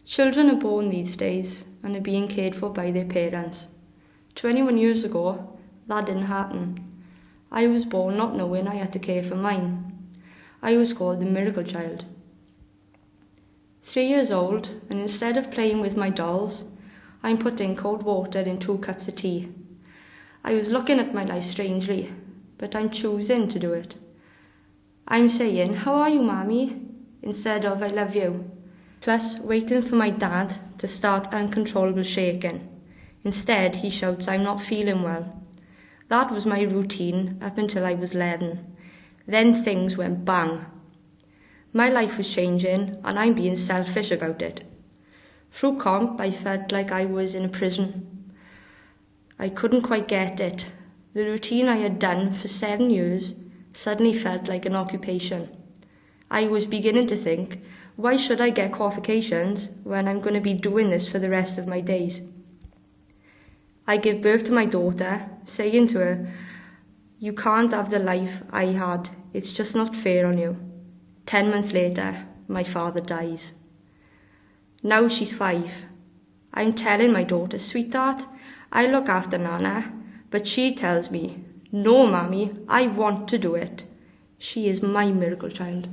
Children are born these days and are being cared for by their parents. 21 years ago, that didn't happen. I was born not knowing I had to care for mine. I was called the miracle child. 3 years old, and instead of playing with my dolls, I'm putting cold water in 2 cups of tea. I was looking at my life strangely, but I'm choosing to do it. I'm saying, "How are you, Mammy?" instead of "I love you." Plus, waiting for my dad to start uncontrollable shaking. Instead, he shouts, "I'm not feeling well." That was my routine up until I was 11. Then things went bang. My life was changing, and I'm being selfish about it. Through comp, I felt like I was in a prison. I couldn't quite get it. The routine I had done for 7 years suddenly felt like an occupation. I was beginning to think, why should I get qualifications when I'm going to be doing this for the rest of my days? I gave birth to my daughter, saying to her, "You can't have the life I had. It's just not fair on you." 10 months later, my father dies. Now she's 5. I'm telling my daughter, "Sweetheart, I look after Nana," but she tells me, "No, Mammy, I want to do it." She is my miracle child.